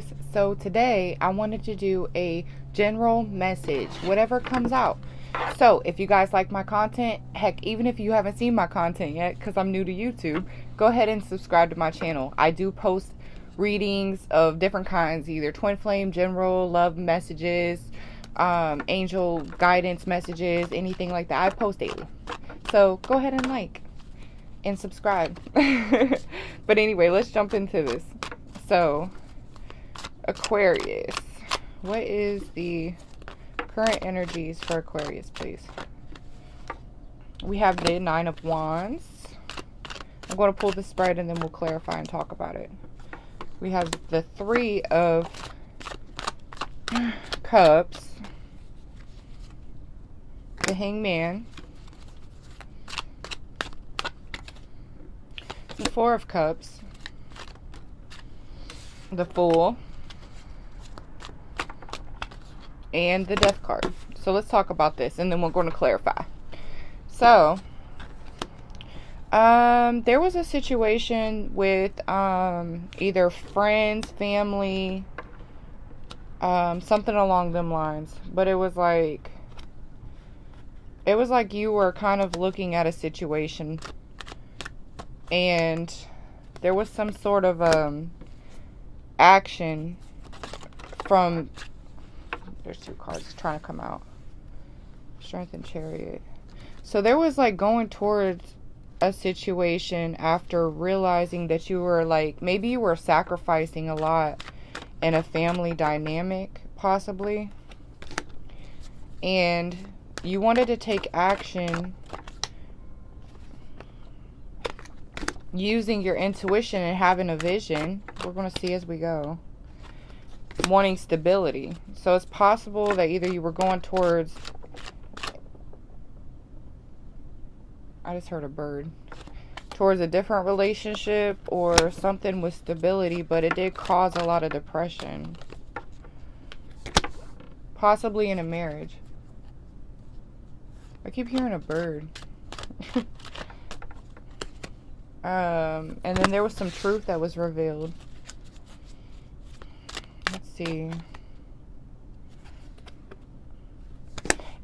guys. So today I wanted to do a general message, whatever comes out. So if you guys like my content, heck, even if you haven't seen my content yet, because I'm new to YouTube, go ahead and subscribe to my channel. I do post readings of different kinds, either twin flame, general, love messages, angel guidance messages, anything like that. I post daily. So go ahead and like and subscribe. But anyway, let's jump into this. So, Aquarius. What is the current energies for Aquarius, please? We have the Nine of Wands. I'm going to pull the spread and then we'll clarify and talk about it. We have the Three of Cups. The Hangman. The Four of Cups. The Fool. And the Death card. So let's talk about this and then we're going to clarify. So, there was a situation with either friends, family, something along them lines. But it was like you were kind of looking at a situation and there was some sort of action from, there's two cards trying to come out, Strength and Chariot. So there was like going towards a situation after realizing that you were like, maybe you were sacrificing a lot in a family dynamic possibly, and you wanted to take action using your intuition and having a vision. We're going to see as we go. Wanting stability. So it's possible that either you were going towards, I just heard a bird, towards a different relationship or something with stability, but it did cause a lot of depression. Possibly in a marriage. I keep hearing a bird. And then there was some truth that was revealed. Let's see.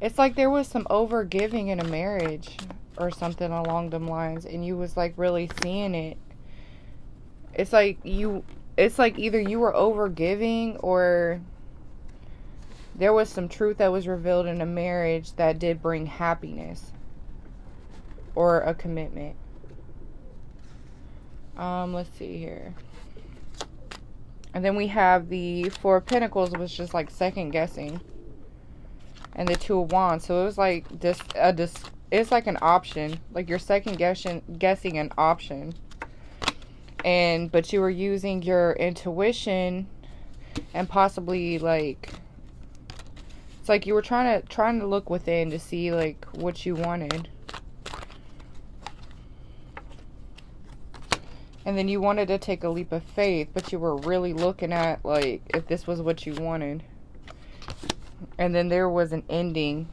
It's like there was some over giving in a marriage or something along them lines, and you was like really seeing it. It's like either you were over giving or there was some truth that was revealed in a marriage that did bring happiness or a commitment. Let's see here. And then we have the Four of Pentacles, which is just like second guessing. And the Two of Wands. So it was like it's like an option. Like you're second guessing an option. But you were using your intuition and possibly like, it's like you were trying to look within to see like what you wanted. And then you wanted to take a leap of faith, but you were really looking at, like, if this was what you wanted. And then there was an ending.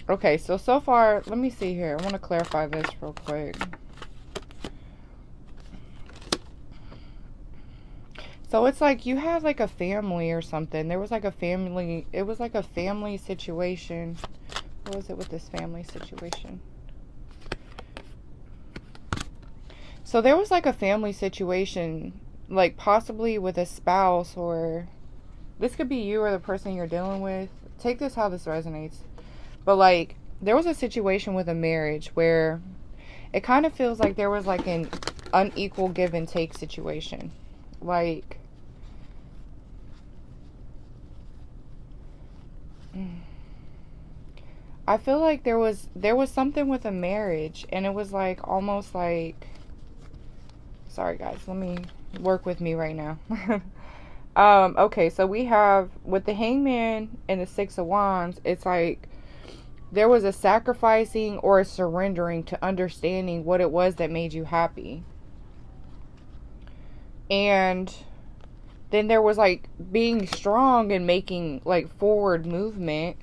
Okay, so far, let me see here. I want to clarify this real quick. So it's like you have, like, a family or something. There was, like, a family. It was, like, a family situation. What was it with this family situation? So there was like a family situation, like possibly with a spouse, or this could be you or the person you're dealing with. Take this how this resonates. But like there was a situation with a marriage where it kind of feels like there was like an unequal give and take situation. Like I feel like there was something with a marriage, and it was like almost like, sorry guys, let me work with me right now. Okay, so we have with the Hangman and the Six of Wands, it's like there was a sacrificing or a surrendering to understanding what it was that made you happy. And then there was like being strong and making like forward movement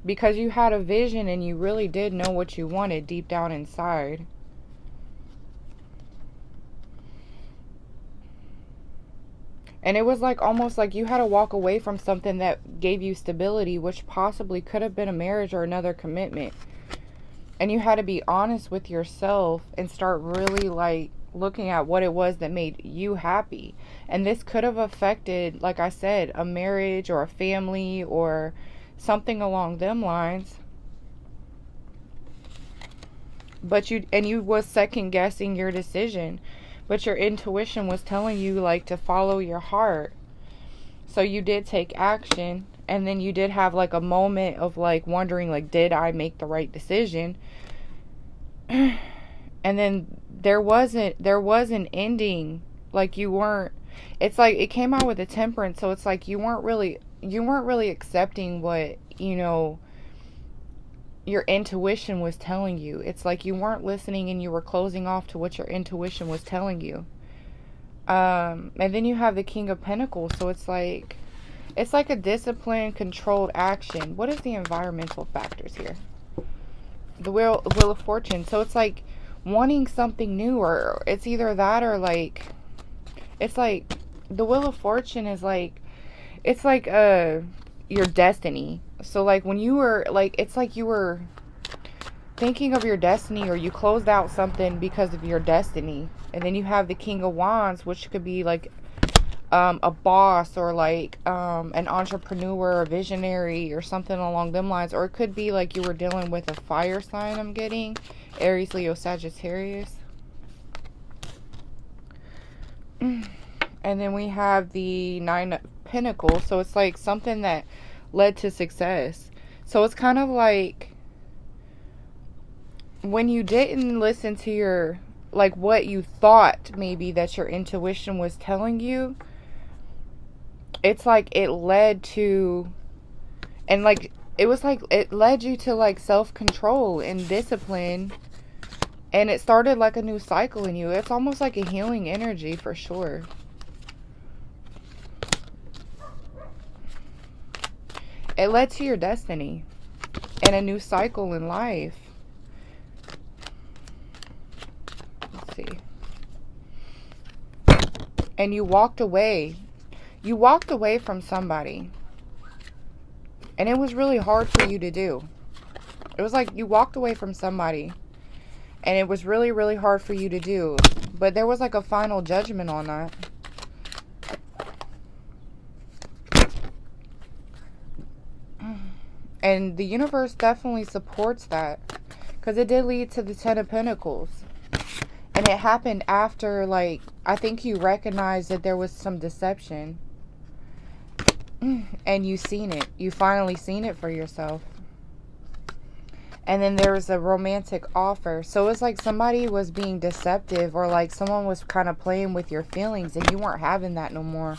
because you had a vision and you really did know what you wanted deep down inside. And it was like almost like you had to walk away from something that gave you stability, which possibly could have been a marriage or another commitment. And you had to be honest with yourself and start really like looking at what it was that made you happy. And this could have affected, like I said, a marriage or a family or something along them lines. But you was second guessing your decision, but your intuition was telling you like to follow your heart. So you did take action, and then you did have like a moment of like wondering like, did I make the right decision? And then there was an ending. Like you weren't, it's like it came out with a temperance, so it's like you weren't really accepting what, you know, your intuition was telling you. It's like you weren't listening and you were closing off to what your intuition was telling you. And then you have the King of Pentacles, so it's like a disciplined, controlled action. What is the environmental factors here? The Wheel of Fortune. So it's like wanting something new, or it's either that or like, it's like the Wheel of Fortune is like, it's like your destiny. So like when you were like, it's like you were thinking of your destiny, or you closed out something because of your destiny. And then you have the King of Wands, which could be like a boss, or like an entrepreneur, a visionary, or something along them lines. Or it could be like you were dealing with a fire sign, I'm getting Aries, Leo, Sagittarius. And then we have the Nine of Pentacles, so it's like something that led to success. So it's kind of like when you didn't listen to your, like what you thought maybe that your intuition was telling you, it's like it led to, and like it was like it led you to like self-control and discipline, and it started like a new cycle in you. It's almost like a healing energy for sure. It led to your destiny and a new cycle in life. Let's see. And you walked away. You walked away from somebody. And it was really hard for you to do. It was like you walked away from somebody. And it was really, really hard for you to do. But there was like a final judgment on that. And the universe definitely supports that. Because it did lead to the Ten of Pentacles. And it happened after, like, I think you recognized that there was some deception. And you seen it. You finally seen it for yourself. And then there was a romantic offer. So it's like somebody was being deceptive, or like someone was kind of playing with your feelings, and you weren't having that no more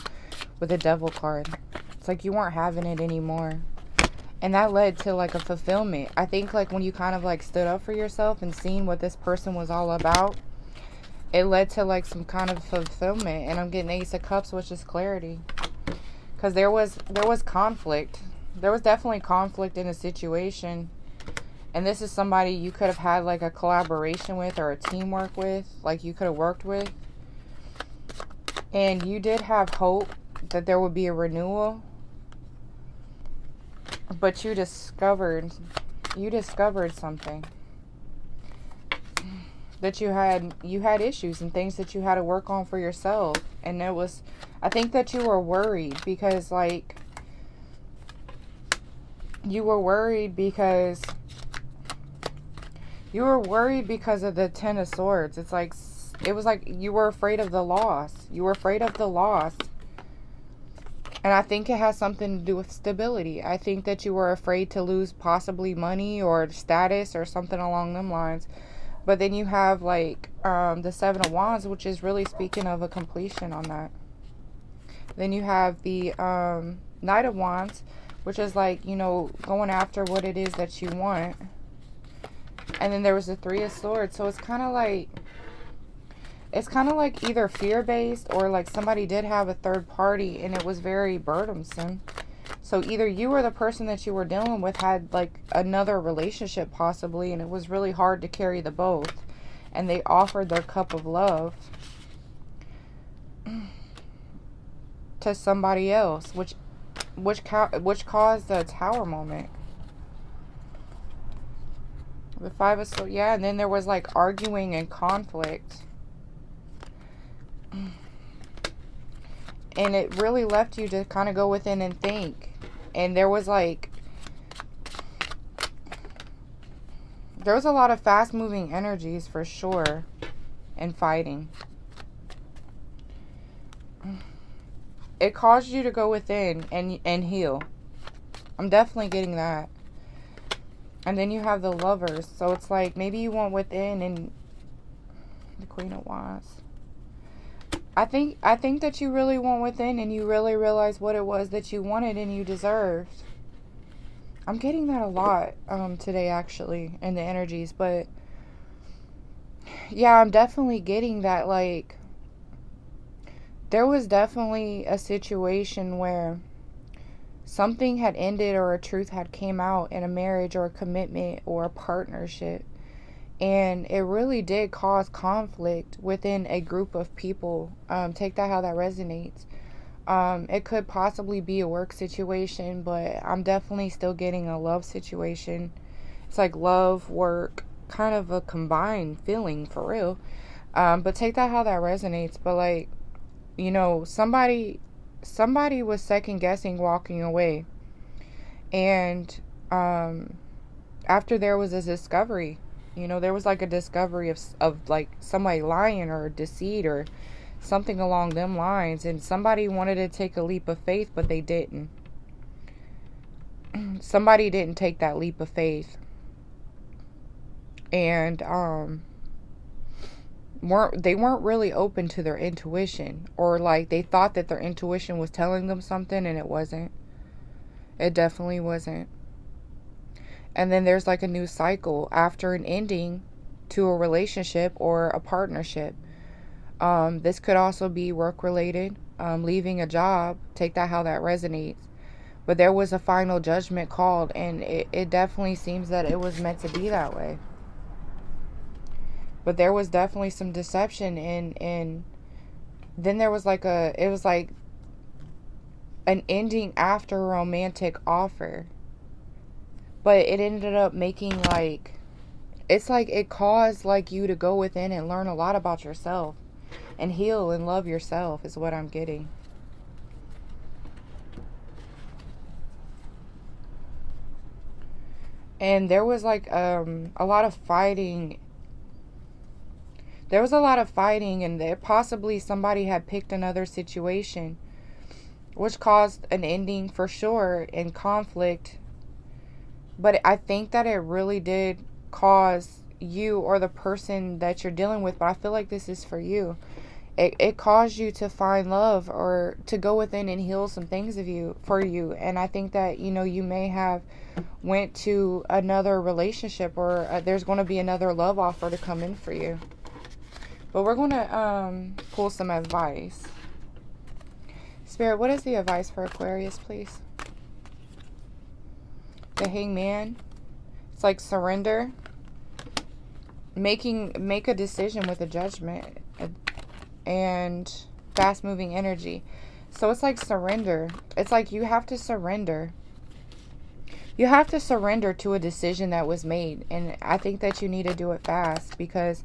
with the Devil card. It's like you weren't having it anymore. And that led to like a fulfillment. I think like when you kind of like stood up for yourself and seen what this person was all about, it led to like some kind of fulfillment. And I'm getting Ace of Cups, which is clarity. Because there was conflict. There was definitely conflict in the situation. And this is somebody you could have had like a collaboration with, or a teamwork with. Like you could have worked with. And you did have hope that there would be a renewal. But you discovered something. That you had issues and things that you had to work on for yourself. And it was, I think that you were worried because like, you were worried because of the Ten of Swords. It's like, it was like you were afraid of the loss. You were afraid of the loss. And I think it has something to do with stability. I think that you were afraid to lose possibly money or status or something along them lines. But then you have like the Seven of Wands, which is really speaking of a completion on that. Then you have the Knight of Wands, which is like, you know, going after what it is that you want. And then there was the Three of Swords. So it's kind of like either fear-based, or like somebody did have a third party and it was very burdensome. So either you or the person that you were dealing with had like another relationship possibly, and it was really hard to carry the both. And they offered their cup of love. to somebody else, which caused the tower moment. The Five of Swords, yeah, and then there was like arguing and conflict. And it really left you to kind of go within and think. And there was a lot of fast moving energies for sure, and fighting. It caused you to go within and heal. I'm definitely getting that. And then you have the Lovers. So it's like maybe you went within and the Queen of Wands. I think that you really went within and you really realized what it was that you wanted and you deserved. I'm getting that a lot today, actually, in the energies. But yeah, I'm definitely getting that, like, there was definitely a situation where something had ended or a truth had came out in a marriage or a commitment or a partnership. And it really did cause conflict within a group of people. Take that how that resonates. It could possibly be a work situation, but I'm definitely still getting a love situation. It's like love, work, kind of a combined feeling for real. But take that how that resonates. But like, you know, somebody was second guessing walking away. And after there was a discovery, you know, there was like a discovery of like somebody lying or deceit or something along them lines, and somebody wanted to take a leap of faith, but they didn't. Somebody didn't take that leap of faith, and they weren't really open to their intuition, or like they thought that their intuition was telling them something and it wasn't. It definitely wasn't. And then there's like a new cycle after an ending to a relationship or a partnership. This could also be work related, leaving a job. Take that how that resonates. But there was a final judgment called, and it definitely seems that it was meant to be that way. But there was definitely some deception, and then there was like it was like an ending after a romantic offer. But it ended up making like, it's like it caused like you to go within and learn a lot about yourself and heal and love yourself is what I'm getting. And there was like a lot of fighting. There was a lot of fighting, and there possibly somebody had picked another situation, which caused an ending for sure and conflict. But I think that it really did cause you or the person that you're dealing with, but I feel like this is for you. It caused you to find love or to go within and heal some things for you. And I think that, you know, you may have went to another relationship, or there's going to be another love offer to come in for you. But we're going to pull some advice. Spirit, what is the advice for Aquarius, please? The Hangman. It's like surrender. Make a decision with a judgment. And fast moving energy. So it's like surrender. It's like you have to surrender. You have to surrender to a decision that was made. And I think that you need to do it fast, because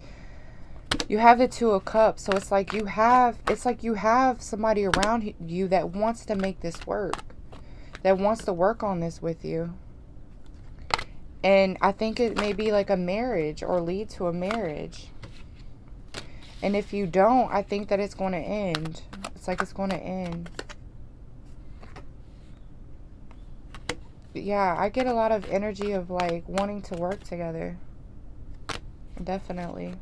you have the Two of Cups. So it's like you have somebody around you that wants to make this work. That wants to work on this with you. And I think it may be like a marriage or lead to a marriage. And if you don't, I think that it's going to end. It's like it's going to end. But yeah, I get a lot of energy of like wanting to work together. Definitely.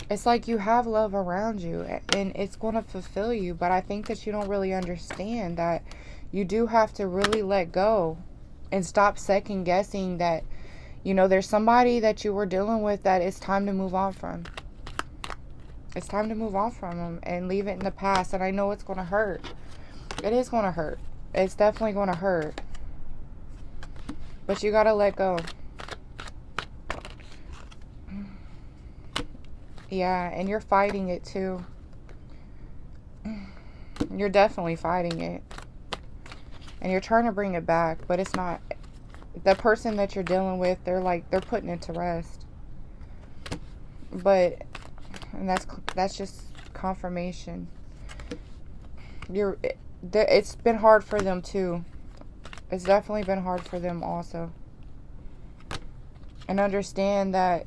It's like you have love around you and it's going to fulfill you. But I think that you don't really understand that you do have to really let go and stop second guessing that, you know, there's somebody that you were dealing with that it's time to move on from. It's time to move on from them and leave it in the past. And I know it's going to hurt. It is going to hurt. It's definitely going to hurt. But you got to let go. Yeah, and you're fighting it too. You're definitely fighting it. And you're trying to bring it back, but it's not. The person that you're dealing with, they're putting it to rest. But, and that's just confirmation. It's been hard for them too. It's definitely been hard for them also. And understand that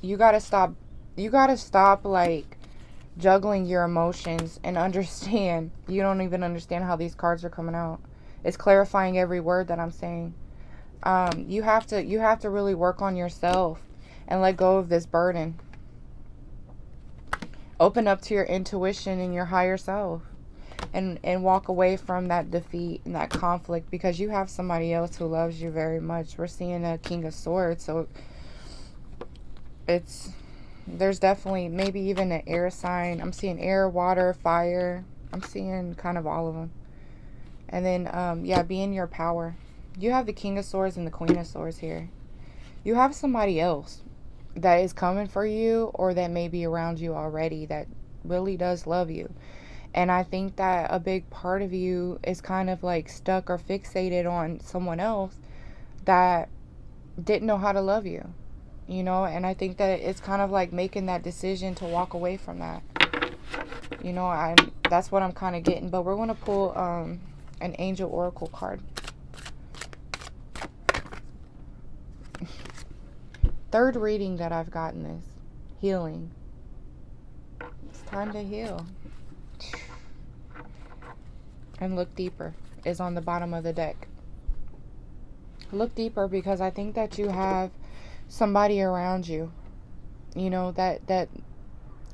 you gotta stop like juggling your emotions, and understand you don't even understand how these cards are coming out. It's clarifying every word that I'm saying. You have to really work on yourself and let go of this burden. Open up to your intuition and your higher self, and walk away from that defeat and that conflict, because you have somebody else who loves you very much. We're seeing a King of Swords, so there's definitely maybe even an air sign. I'm seeing air, water, fire. I'm seeing kind of all of them. And then, yeah, be in your power. You have the King of Swords and the Queen of Swords here. You have somebody else that is coming for you, or that may be around you already, that really does love you. And I think that a big part of you is kind of like stuck or fixated on someone else that didn't know how to love you. You know, and I think that it's kind of like making that decision to walk away from that. You know, that's what I'm kind of getting. But we're going to pull an Angel Oracle card. Third reading that I've gotten is healing. It's time to heal. And look deeper is on the bottom of the deck. Look deeper, because I think that you have somebody around you, you know, that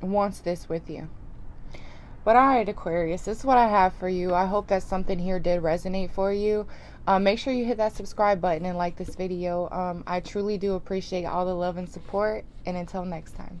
wants this with you. But alright, Aquarius, this is what I have for you. I hope that something here did resonate for you. Make sure you hit that subscribe button and like this video. I truly do appreciate all the love and support. And until next time.